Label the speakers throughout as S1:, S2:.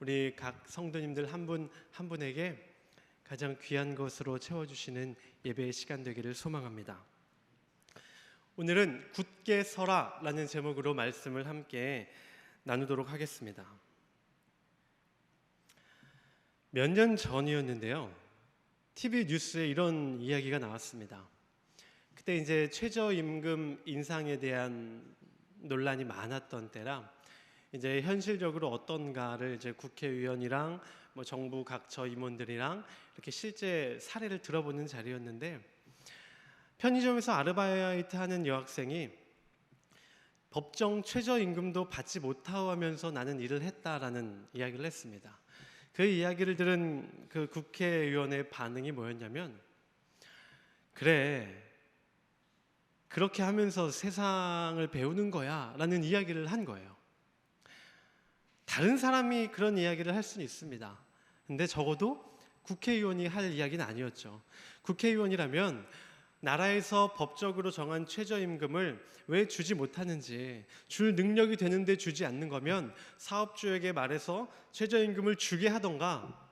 S1: 우리 각 성도님들 한 분 한 분에게 가장 귀한 것으로 채워주시는 예배의 시간 되기를 소망합니다. 오늘은 굳게 서라라는 제목으로 말씀을 함께 나누도록 하겠습니다. 몇 년 전이었는데요, TV 뉴스에 이런 이야기가 나왔습니다. 그때 이제 최저임금 인상에 대한 논란이 많았던 때라 이제 현실적으로 어떤가를 이제 국회의원이랑 정부 각 저임원들이랑 이렇게 실제 사례를 들어보는 자리였는데, 편의점에서 아르바이트 하는 여학생이 법정 최저임금도 받지 못하고 하면서 나는 일을 했다라는 이야기를 했습니다. 그 이야기를 들은 그 국회의원의 반응이 뭐였냐면, 그래, 그렇게 하면서 세상을 배우는 거야 라는 이야기를 한 거예요. 다른 사람이 그런 이야기를 할 수는 있습니다. 근데 적어도 국회의원이 할 이야기는 아니었죠. 국회의원이라면 나라에서 법적으로 정한 최저임금을 왜 주지 못하는지, 줄 능력이 되는데 주지 않는 거면 사업주에게 말해서 최저임금을 주게 하던가,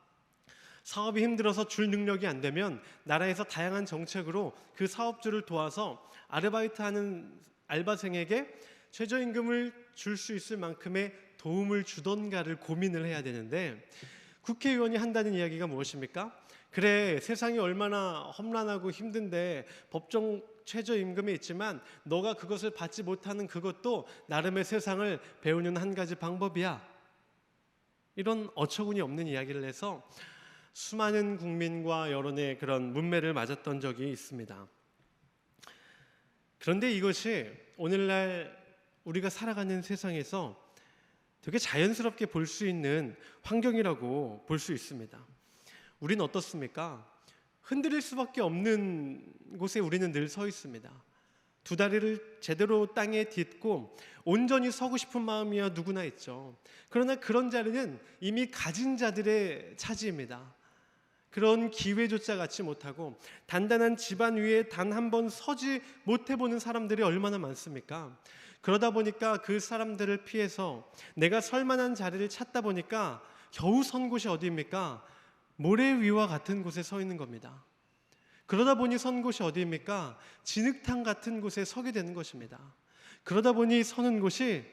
S1: 사업이 힘들어서 줄 능력이 안 되면 나라에서 다양한 정책으로 그 사업주를 도와서 아르바이트하는 알바생에게 최저임금을 줄 수 있을 만큼의 도움을 주던가를 고민을 해야 되는데, 국회의원이 한다는 이야기가 무엇입니까? 그래, 세상이 얼마나 험난하고 힘든데 법정 최저임금이 있지만 너가 그것을 받지 못하는 그것도 나름의 세상을 배우는 한 가지 방법이야. 이런 어처구니 없는 이야기를 해서 수많은 국민과 여론의 그런 문매를 맞았던 적이 있습니다. 그런데 이것이 오늘날 우리가 살아가는 세상에서 되게 자연스럽게 볼 수 있는 환경이라고 볼 수 있습니다. 우리는 어떻습니까? 흔들릴 수밖에 없는 곳에 우리는 늘 서 있습니다. 두 다리를 제대로 땅에 딛고 온전히 서고 싶은 마음이야 누구나 있죠. 그러나 그런 자리는 이미 가진 자들의 차지입니다. 그런 기회조차 갖지 못하고 단단한 지반 위에 단 한 번 서지 못해보는 사람들이 얼마나 많습니까? 그러다 보니까 그 사람들을 피해서 내가 설 만한 자리를 찾다 보니까 겨우 선 곳이 어디입니까? 모래 위와 같은 곳에 서 있는 겁니다. 그러다 보니 선 곳이 어디입니까? 진흙탕 같은 곳에 서게 되는 것입니다. 그러다 보니 서는 곳이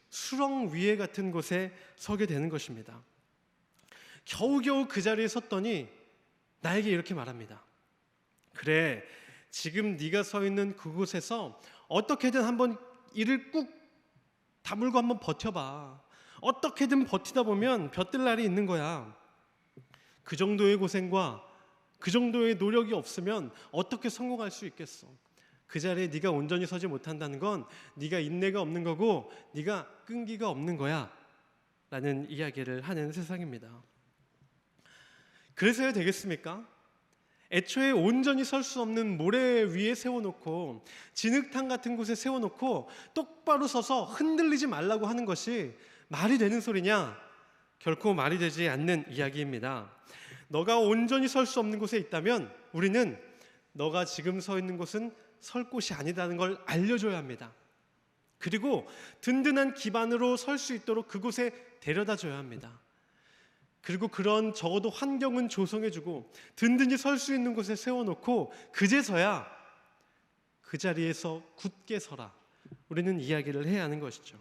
S1: 수렁 위에 같은 곳에 서게 되는 것입니다. 겨우겨우 그 자리에 섰더니 나에게 이렇게 말합니다. 그래, 지금 네가 서 있는 그곳에서 어떻게든 한번 이를 꾹 다물고 한번 버텨봐. 어떻게든 버티다 보면 볕들 날이 있는 거야. 그 정도의 고생과 그 정도의 노력이 없으면 어떻게 성공할 수 있겠어? 그 자리에 네가 온전히 서지 못한다는 건 네가 인내가 없는 거고 네가 끈기가 없는 거야 라는 이야기를 하는 세상입니다. 그래서야 되겠습니까? 애초에 온전히 설 수 없는 모래 위에 세워놓고 진흙탕 같은 곳에 세워놓고 똑바로 서서 흔들리지 말라고 하는 것이 말이 되는 소리냐? 결코 말이 되지 않는 이야기입니다. 너가 온전히 설 수 없는 곳에 있다면 우리는 너가 지금 서 있는 곳은 설 곳이 아니라는 걸 알려줘야 합니다. 그리고 든든한 기반으로 설 수 있도록 그곳에 데려다 줘야 합니다. 그리고 그런 적어도 환경은 조성해주고 든든히 설 수 있는 곳에 세워놓고 그제서야 그 자리에서 굳게 서라, 우리는 이야기를 해야 하는 것이죠.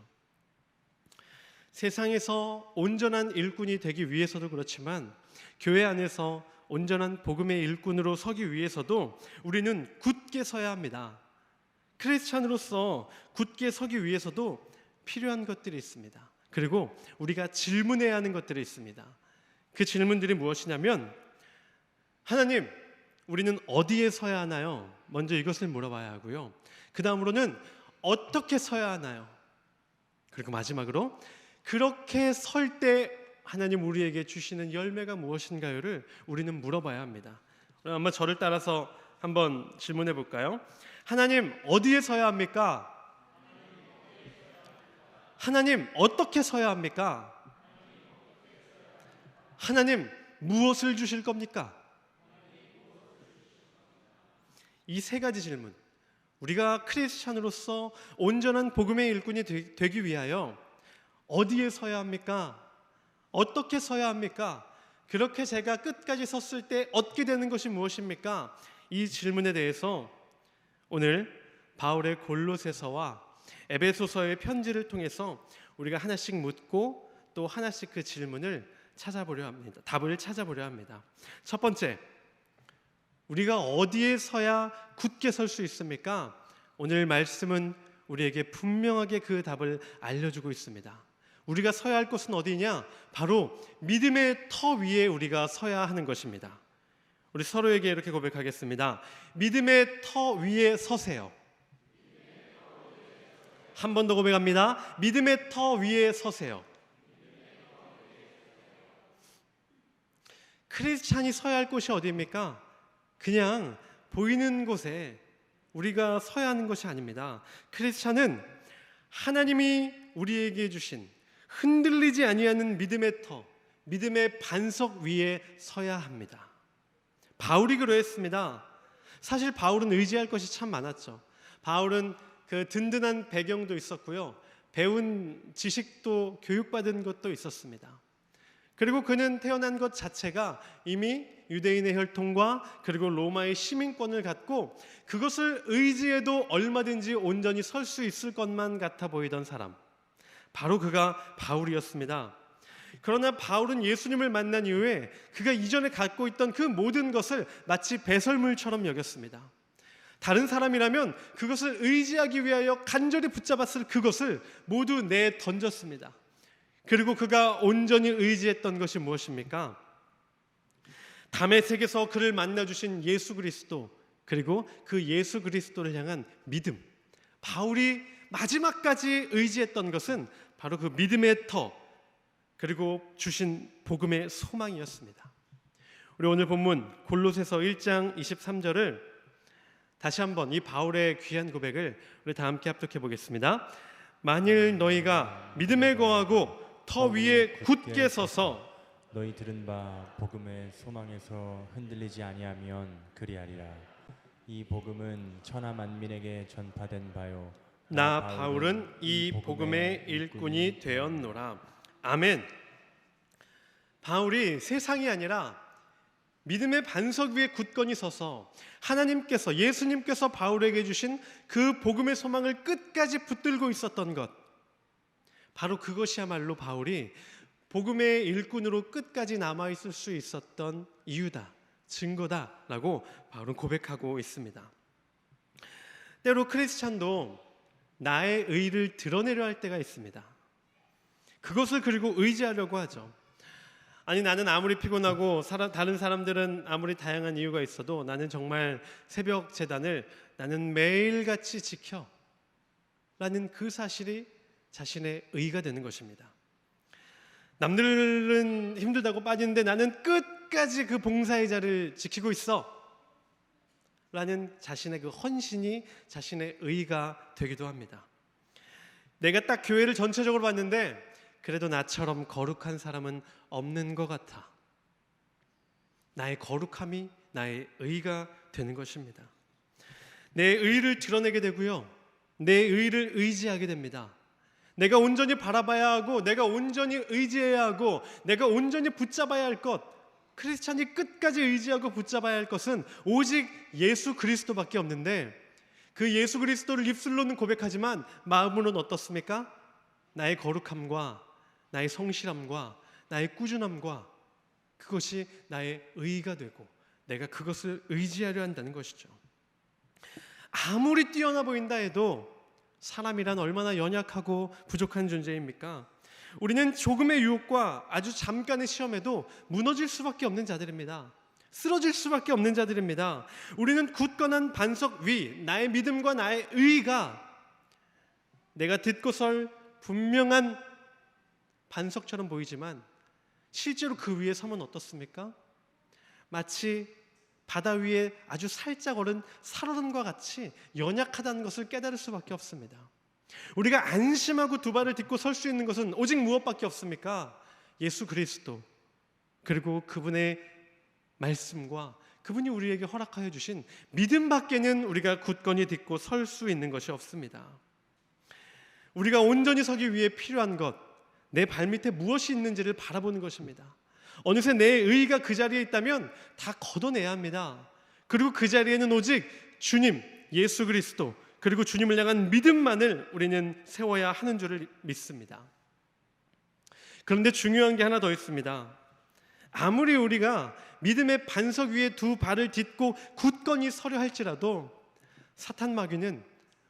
S1: 세상에서 온전한 일꾼이 되기 위해서도 그렇지만 교회 안에서 온전한 복음의 일꾼으로 서기 위해서도 우리는 굳게 서야 합니다. 크리스찬으로서 굳게 서기 위해서도 필요한 것들이 있습니다. 그리고 우리가 질문해야 하는 것들이 있습니다. 그 질문들이 무엇이냐면, 하나님, 우리는 어디에 서야 하나요? 먼저 이것을 물어봐야 하고요. 그 다음으로는 어떻게 서야 하나요? 그리고 마지막으로 그렇게 설 때 하나님 우리에게 주시는 열매가 무엇인가요를 우리는 물어봐야 합니다. 한번 저를 따라서 한번 질문해 볼까요? 하나님, 어디에 서야 합니까? 하나님, 어떻게 서야 합니까? 하나님, 무엇을 주실 겁니까? 이 세 가지 질문, 우리가 크리스찬으로서 온전한 복음의 일꾼이 되기 위하여 어디에 서야 합니까? 어떻게 서야 합니까? 그렇게 제가 끝까지 섰을 때 얻게 되는 것이 무엇입니까? 이 질문에 대해서 오늘 바울의 골로새서와 에베소서의 편지를 통해서 우리가 하나씩 묻고 또 하나씩 그 질문을 찾아보려 합니다. 답을 찾아보려 합니다. 첫 번째, 우리가 어디에 서야 굳게 설 수 있습니까? 오늘 말씀은 우리에게 분명하게 그 답을 알려주고 있습니다. 우리가 서야 할 곳은 어디냐? 바로 믿음의 터 위에 우리가 서야 하는 것입니다. 우리 서로에게 이렇게 고백하겠습니다. 믿음의 터 위에 서세요. 한 번 더 고백합니다. 믿음의 터 위에 서세요. 크리스찬이 서야 할 곳이 어디입니까? 그냥 보이는 곳에 우리가 서야 하는 것이 아닙니다. 크리스찬은 하나님이 우리에게 주신 흔들리지 아니하는 믿음의 터, 믿음의 반석 위에 서야 합니다. 바울이 그러했습니다. 사실 바울은 의지할 것이 참 많았죠. 바울은 그 든든한 배경도 있었고요, 배운 지식도 교육받은 것도 있었습니다. 그리고 그는 태어난 것 자체가 이미 유대인의 혈통과 그리고 로마의 시민권을 갖고 그것을 의지해도 얼마든지 온전히 설 수 있을 것만 같아 보이던 사람, 바로 그가 바울이었습니다. 그러나 바울은 예수님을 만난 이후에 그가 이전에 갖고 있던 그 모든 것을 마치 배설물처럼 여겼습니다. 다른 사람이라면 그것을 의지하기 위하여 간절히 붙잡았을 그것을 모두 내던졌습니다. 그리고 그가 온전히 의지했던 것이 무엇입니까? 다메섹에서 그를 만나주신 예수 그리스도, 그리고 그 예수 그리스도를 향한 믿음. 바울이 마지막까지 의지했던 것은 바로 그 믿음의 터, 그리고 주신 복음의 소망이었습니다. 우리 오늘 본문 골로새서 1장 23절을 다시 한번 이 바울의 귀한 고백을 우리 다 함께 합독해 보겠습니다. 만일 너희가 믿음에 거하고 터 위에 굳게 서서
S2: 너희 들은 바 복음의 소망에서 흔들리지 아니하면 그리하리라. 이 복음은 천하 만민에게 전파된 바요,
S1: 나 바울은 이 복음의 일꾼이 되었노라. 아멘. 바울이 세상이 아니라 믿음의 반석 위에 굳건히 서서 하나님께서, 예수님께서 바울에게 주신 그 복음의 소망을 끝까지 붙들고 있었던 것, 바로 그것이야말로 바울이 복음의 일꾼으로 끝까지 남아있을 수 있었던 이유다, 증거다라고 바울은 고백하고 있습니다. 때로 크리스찬도 나의 의를 드러내려 할 때가 있습니다. 그것을 그리고 의지하려고 하죠. 아니, 나는 아무리 피곤하고 다른 사람들은 아무리 다양한 이유가 있어도 나는 정말 새벽 제단을 나는 매일같이 지켜 라는 그 사실이 자신의 의가 되는 것입니다. 남들은 힘들다고 빠지는데 나는 끝까지 그 봉사의 자를 지키고 있어 라는 자신의 그 헌신이 자신의 의가 되기도 합니다. 내가 딱 교회를 전체적으로 봤는데 그래도 나처럼 거룩한 사람은 없는 것 같아. 나의 거룩함이 나의 의가 되는 것입니다. 내 의를 드러내게 되고요, 내 의를 의지하게 됩니다. 내가 온전히 바라봐야 하고, 내가 온전히 의지해야 하고, 내가 온전히 붙잡아야 할 것, 크리스찬이 끝까지 의지하고 붙잡아야 할 것은 오직 예수 그리스도밖에 없는데, 그 예수 그리스도를 입술로는 고백하지만 마음으로는 어떻습니까? 나의 거룩함과 나의 성실함과 나의 꾸준함과 그것이 나의 의가 되고 내가 그것을 의지하려 한다는 것이죠. 아무리 뛰어나 보인다 해도 사람이란 얼마나 연약하고 부족한 존재입니까? 우리는 조금의 유혹과 아주 잠깐의 시험에도 무너질 수밖에 없는 자들입니다. 쓰러질 수밖에 없는 자들입니다. 우리는 굳건한 반석 위, 나의 믿음과 나의 의가 내가 듣고 설 분명한 반석처럼 보이지만 실제로 그 위에 서면 어떻습니까? 마치 바다 위에 아주 살짝 오른 살얼음과 같이 연약하다는 것을 깨달을 수밖에 없습니다. 우리가 안심하고 두 발을 딛고 설 수 있는 것은 오직 무엇밖에 없습니까? 예수 그리스도, 그리고 그분의 말씀과 그분이 우리에게 허락하여 주신 믿음밖에는 우리가 굳건히 딛고 설 수 있는 것이 없습니다. 우리가 온전히 서기 위해 필요한 것, 내 발밑에 무엇이 있는지를 바라보는 것입니다. 어느새 내 의의가 그 자리에 있다면 다 걷어내야 합니다. 그리고 그 자리에는 오직 주님, 예수 그리스도, 그리고 주님을 향한 믿음만을 우리는 세워야 하는 줄을 믿습니다. 그런데 중요한 게 하나 더 있습니다. 아무리 우리가 믿음의 반석 위에 두 발을 딛고 굳건히 서려 할지라도 사탄 마귀는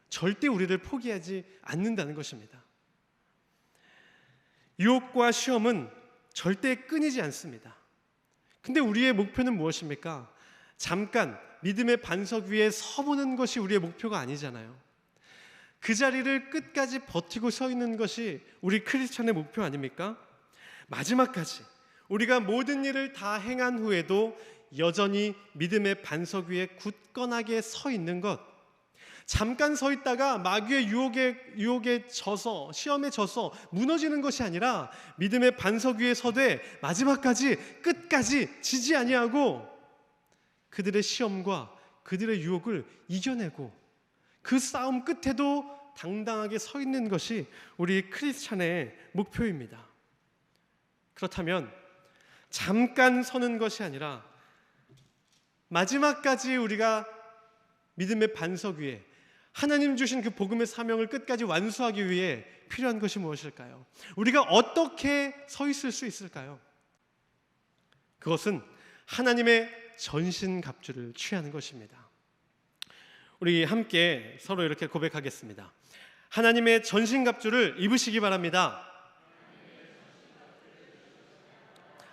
S1: 절대 우리를 포기하지 않는다는 것입니다. 유혹과 시험은 절대 끊이지 않습니다. 근데 우리의 목표는 무엇입니까? 잠깐 믿음의 반석 위에 서보는 것이 우리의 목표가 아니잖아요. 그 자리를 끝까지 버티고 서 있는 것이 우리 크리스찬의 목표 아닙니까? 마지막까지 우리가 모든 일을 다 행한 후에도 여전히 믿음의 반석 위에 굳건하게 서 있는 것, 잠깐 서 있다가 마귀의 유혹에 져서, 시험에 져서 무너지는 것이 아니라 믿음의 반석 위에 서되 마지막까지 끝까지 지지 아니하고 그들의 시험과 그들의 유혹을 이겨내고 그 싸움 끝에도 당당하게 서 있는 것이 우리 크리스찬의 목표입니다. 그렇다면 잠깐 서는 것이 아니라 마지막까지 우리가 믿음의 반석 위에 하나님 주신 그 복음의 사명을 끝까지 완수하기 위해 필요한 것이 무엇일까요? 우리가 어떻게 서 있을 수 있을까요? 그것은 하나님의 전신갑주를 취하는 것입니다. 우리 함께 서로 이렇게 고백하겠습니다. 하나님의 전신갑주를 입으시기 바랍니다.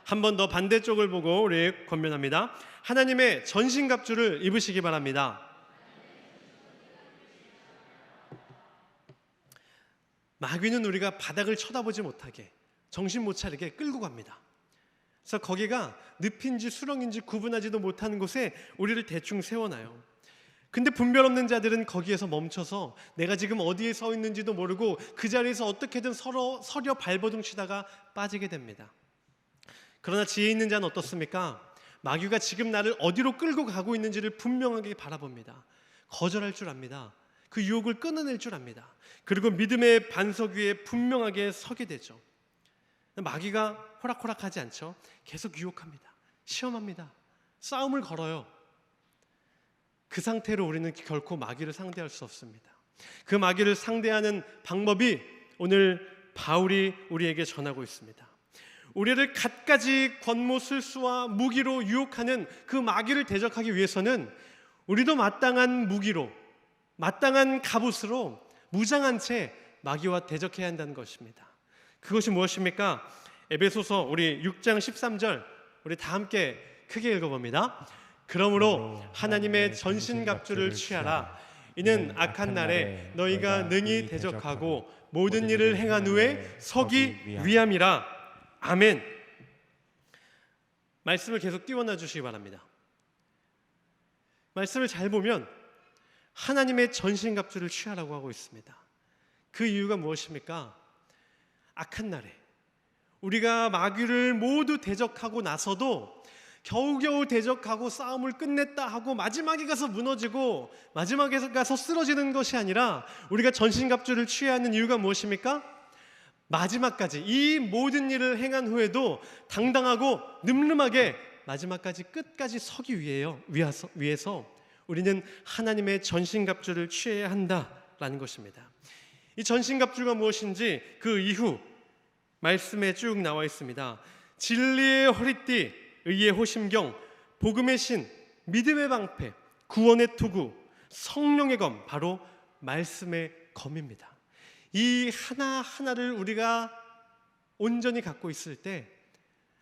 S1: 한 번 더 반대쪽을 보고 우리 권면합니다. 하나님의 전신갑주를 입으시기 바랍니다. 마귀는 우리가 바닥을 쳐다보지 못하게, 정신 못 차리게 끌고 갑니다. 그래서 거기가 늪인지 수렁인지 구분하지도 못하는 곳에 우리를 대충 세워놔요. 근데 분별 없는 자들은 거기에서 멈춰서 내가 지금 어디에 서 있는지도 모르고 그 자리에서 어떻게든 서려 발버둥 치다가 빠지게 됩니다. 그러나 지혜 있는 자는 어떻습니까? 마귀가 지금 나를 어디로 끌고 가고 있는지를 분명하게 바라봅니다. 거절할 줄 압니다. 그 유혹을 끊어낼 줄 압니다. 그리고 믿음의 반석 위에 분명하게 서게 되죠. 마귀가 호락호락하지 않죠. 계속 유혹합니다. 시험합니다. 싸움을 걸어요. 그 상태로 우리는 결코 마귀를 상대할 수 없습니다. 그 마귀를 상대하는 방법이 오늘 바울이 우리에게 전하고 있습니다. 우리를 갖가지 권모술수와 무기로 유혹하는 그 마귀를 대적하기 위해서는 우리도 마땅한 무기로, 마땅한 갑옷으로 무장한 채 마귀와 대적해야 한다는 것입니다. 그것이 무엇입니까? 에베소서 우리 6장 13절 우리 다 함께 크게 읽어봅니다. 그러므로 하나님의 전신갑주를 취하라. 이는 악한 날에 너희가 능히 대적하고 모든 일을 행한 후에 서기 위함이라. 아멘. 말씀을 계속 띄워놔 주시기 바랍니다. 말씀을 잘 보면 하나님의 전신갑주를 취하라고 하고 있습니다. 그 이유가 무엇입니까? 악한 날에 우리가 마귀를 모두 대적하고 나서도 겨우겨우 대적하고 싸움을 끝냈다 하고 마지막에 가서 무너지고 마지막에 가서 쓰러지는 것이 아니라 우리가 전신갑주를 취해야 하는 이유가 무엇입니까? 마지막까지 이 모든 일을 행한 후에도 당당하고 늠름하게 마지막까지 끝까지 서기 위해서 우리는 하나님의 전신갑주를 취해야 한다라는 것입니다. 이 전신갑주가 무엇인지 그 이후 말씀에 쭉 나와 있습니다. 진리의 허리띠, 의의 호심경, 복음의 신, 믿음의 방패, 구원의 투구, 성령의 검, 바로 말씀의 검입니다. 이 하나하나를 우리가 온전히 갖고 있을 때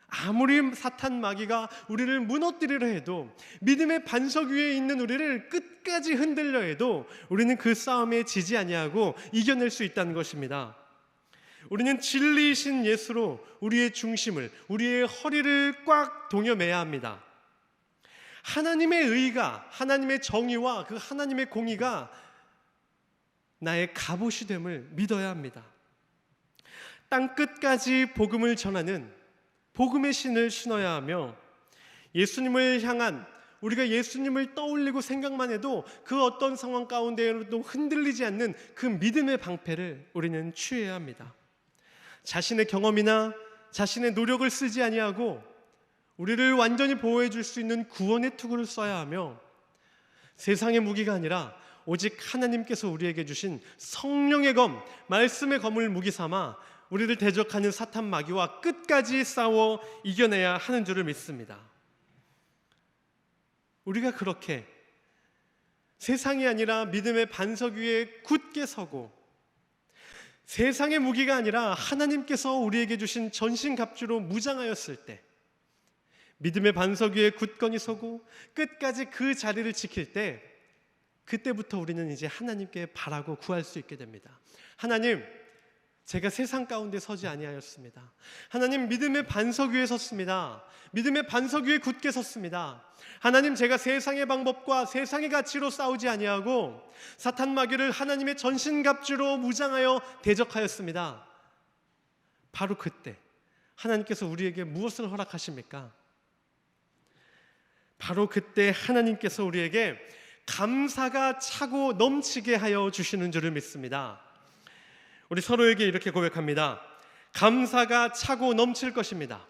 S1: 아무리 사탄 마귀가 우리를 무너뜨리려 해도, 믿음의 반석 위에 있는 우리를 끝까지 흔들려 해도 우리는 그 싸움에 지지 아니하고 이겨낼 수 있다는 것입니다. 우리는 진리이신 예수로 우리의 중심을, 우리의 허리를 꽉 동여매야 합니다. 하나님의 의가, 하나님의 정의와 그 하나님의 공의가 나의 갑옷이 됨을 믿어야 합니다. 땅 끝까지 복음을 전하는 복음의 신을 신어야 하며, 예수님을 향한, 우리가 예수님을 떠올리고 생각만 해도 그 어떤 상황 가운데에도 흔들리지 않는 그 믿음의 방패를 우리는 취해야 합니다. 자신의 경험이나 자신의 노력을 쓰지 아니하고 우리를 완전히 보호해 줄 수 있는 구원의 투구를 써야 하며, 세상의 무기가 아니라 오직 하나님께서 우리에게 주신 성령의 검, 말씀의 검을 무기 삼아 우리를 대적하는 사탄 마귀와 끝까지 싸워 이겨내야 하는 줄을 믿습니다. 우리가 그렇게 세상이 아니라 믿음의 반석 위에 굳게 서고, 세상의 무기가 아니라 하나님께서 우리에게 주신 전신갑주로 무장하였을 때, 믿음의 반석 위에 굳건히 서고 끝까지 그 자리를 지킬 때, 그때부터 우리는 이제 하나님께 바라고 구할 수 있게 됩니다. 하나님, 제가 세상 가운데 서지 아니하였습니다. 하나님, 믿음의 반석 위에 섰습니다. 믿음의 반석 위에 굳게 섰습니다. 하나님, 제가 세상의 방법과 세상의 가치로 싸우지 아니하고 사탄 마귀를 하나님의 전신갑주로 무장하여 대적하였습니다. 바로 그때 하나님께서 우리에게 무엇을 허락하십니까? 바로 그때 하나님께서 우리에게 감사가 차고 넘치게 하여 주시는 줄을 믿습니다. 우리 서로에게 이렇게 고백합니다. 감사가 차고 넘칠 것입니다.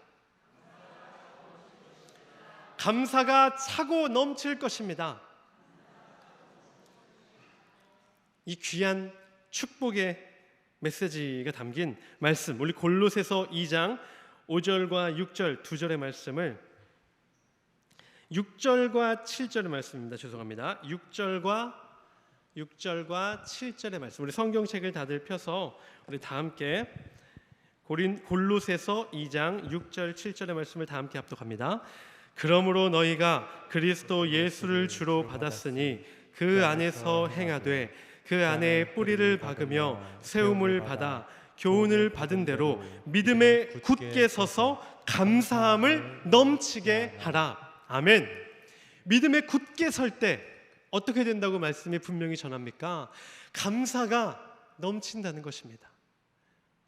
S1: 감사가 차고 넘칠 것입니다. 이 귀한 축복의 메시지가 담긴 말씀, 우리 골로새서 2장 5절과 6절 두 절의 말씀을, 6절과 7절의 말씀입니다. 죄송합니다. 6절과 7절의 말씀, 우리 성경책을 다들 펴서 우리 다 함께 골로새서 2장 6절 7절의 말씀을 다 함께 합독합니다. 그러므로 너희가 그리스도 예수를 주로 받았으니 그 안에서 행하되 그 안에 뿌리를 박으며 세움을 받아 교훈을 받은 대로 믿음에 굳게 서서 감사함을 넘치게 하라. 아멘. 믿음에 굳게 설 때 어떻게 된다고 말씀이 분명히 전합니까? 감사가 넘친다는 것입니다.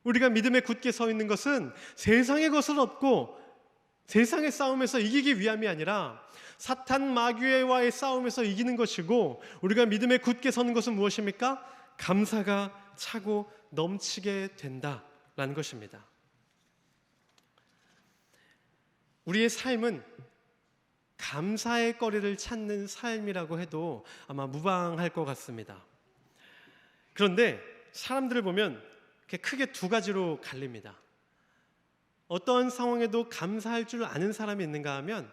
S1: 우리가 믿음에 굳게 서 있는 것은 세상의 것을 얻고 세상의 싸움에서 이기기 위함이 아니라 사탄 마귀와의 싸움에서 이기는 것이고, 우리가 믿음에 굳게 서는 것은 무엇입니까? 감사가 차고 넘치게 된다라는 것입니다. 우리의 삶은 감사의 거리를 찾는 삶이라고 해도 아마 무방할 것 같습니다. 그런데 사람들을 보면 크게 두 가지로 갈립니다. 어떤 상황에도 감사할 줄 아는 사람이 있는가 하면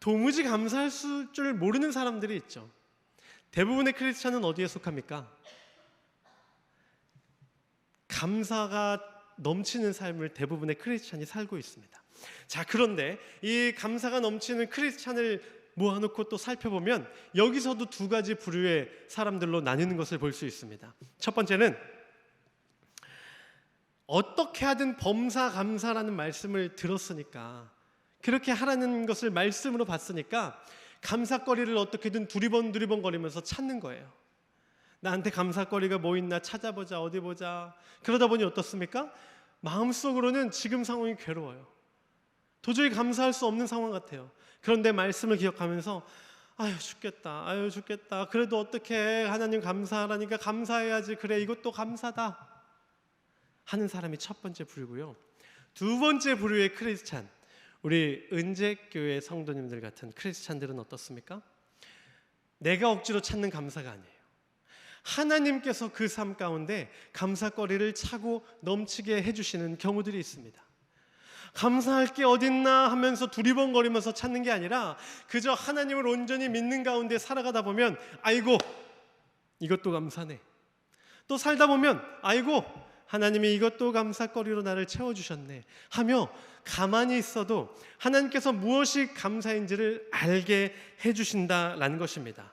S1: 도무지 감사할 줄 모르는 사람들이 있죠. 대부분의 크리스찬은 어디에 속합니까? 감사가 넘치는 삶을 대부분의 크리스찬이 살고 있습니다. 자, 그런데 이 감사가 넘치는 크리스찬을 모아놓고 또 살펴보면 여기서도 두 가지 부류의 사람들로 나뉘는 것을 볼 수 있습니다. 첫 번째는 어떻게 하든 범사 감사라는 말씀을 들었으니까, 그렇게 하라는 것을 말씀으로 봤으니까 감사거리를 어떻게든 두리번 거리면서 찾는 거예요. 나한테 감사거리가 뭐 있나 찾아보자, 어디 보자. 그러다 보니 어떻습니까? 마음속으로는 지금 상황이 괴로워요. 도저히 감사할 수 없는 상황 같아요. 그런데 말씀을 기억하면서 아유 죽겠다. 그래도 어떻게 하나님 감사하라니까 감사해야지. 그래, 이것도 감사다 하는 사람이 첫 번째 부류고요. 두 번째 부류의 크리스찬, 우리 은재교회 성도님들 같은 크리스찬들은 어떻습니까? 내가 억지로 찾는 감사가 아니에요. 하나님께서 그 삶 가운데 감사거리를 차고 넘치게 해주시는 경우들이 있습니다. 감사할 게 어딨나 하면서 두리번거리면서 찾는 게 아니라 그저 하나님을 온전히 믿는 가운데 살아가다 보면 아이고 이것도 감사네. 또 살다 보면 아이고 하나님이 이것도 감사거리로 나를 채워주셨네 하며 가만히 있어도 하나님께서 무엇이 감사인지를 알게 해주신다라는 것입니다.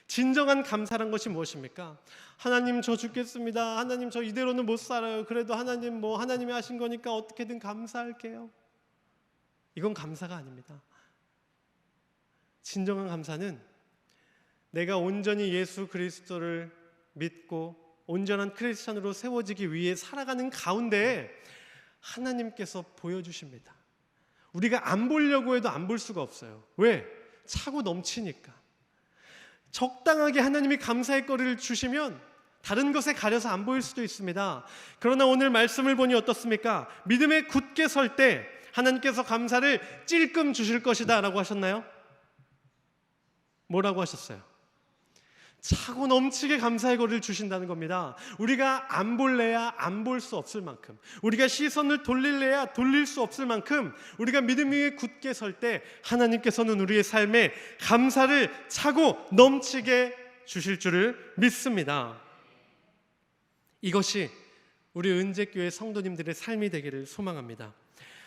S1: 진정한 감사란 것이 무엇입니까? 하나님 저 죽겠습니다. 하나님 저 이대로는 못 살아요. 그래도 하나님 하나님이 하신 거니까 어떻게든 감사할게요. 이건 감사가 아닙니다. 진정한 감사는 내가 온전히 예수 그리스도를 믿고 온전한 크리스찬으로 세워지기 위해 살아가는 가운데 하나님께서 보여주십니다. 우리가 안 보려고 해도 안 볼 수가 없어요. 왜? 차고 넘치니까. 적당하게 하나님이 감사의 거리를 주시면 다른 것에 가려서 안 보일 수도 있습니다. 그러나 오늘 말씀을 보니 어떻습니까? 믿음에 굳게 설 때 하나님께서 감사를 찔끔 주실 것이다 라고 하셨나요? 뭐라고 하셨어요? 차고 넘치게 감사의 거리를 주신다는 겁니다. 우리가 안 볼래야 안 볼 수 없을 만큼, 우리가 시선을 돌릴래야 돌릴 수 없을 만큼 우리가 믿음 위에 굳게 설 때 하나님께서는 우리의 삶에 감사를 차고 넘치게 주실 줄을 믿습니다. 이것이 우리 은재교회 성도님들의 삶이 되기를 소망합니다.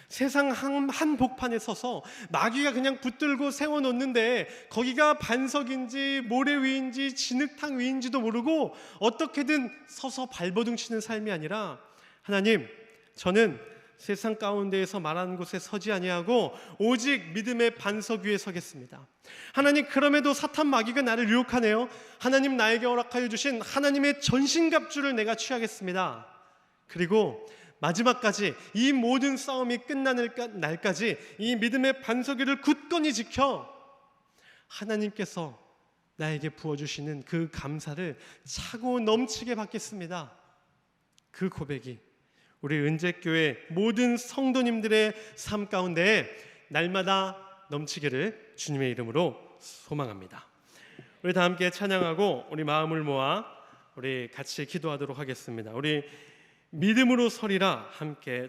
S1: 세상 한복판에 서서 마귀가 그냥 붙들고 세워놓는데 거기가 반석인지 모래 위인지 진흙탕 위인지도 모르고 어떻게든 서서 발버둥 치는 삶이 아니라, 하나님, 저는 세상 가운데에서 말하는 곳에 서지 아니하고 오직 믿음의 반석 위에 서겠습니다. 하나님, 그럼에도 사탄 마귀가 나를 유혹하네요. 하나님, 나에게 허락하여 주신 하나님의 전신갑주를 내가 취하겠습니다. 그리고 마지막까지, 이 모든 싸움이 끝나는 날까지 이 믿음의 반석 위를 굳건히 지켜 하나님께서 나에게 부어주시는 그 감사를 차고 넘치게 받겠습니다. 그 고백이 우리 은재교회 모든 성도님들의 삶 가운데 날마다 넘치기를 주님의 이름으로 소망합니다. 우리 다 함께 찬양하고 우리 마음을 모아 우리 같이 기도하도록 하겠습니다. 우리 믿음으로 서리라 함께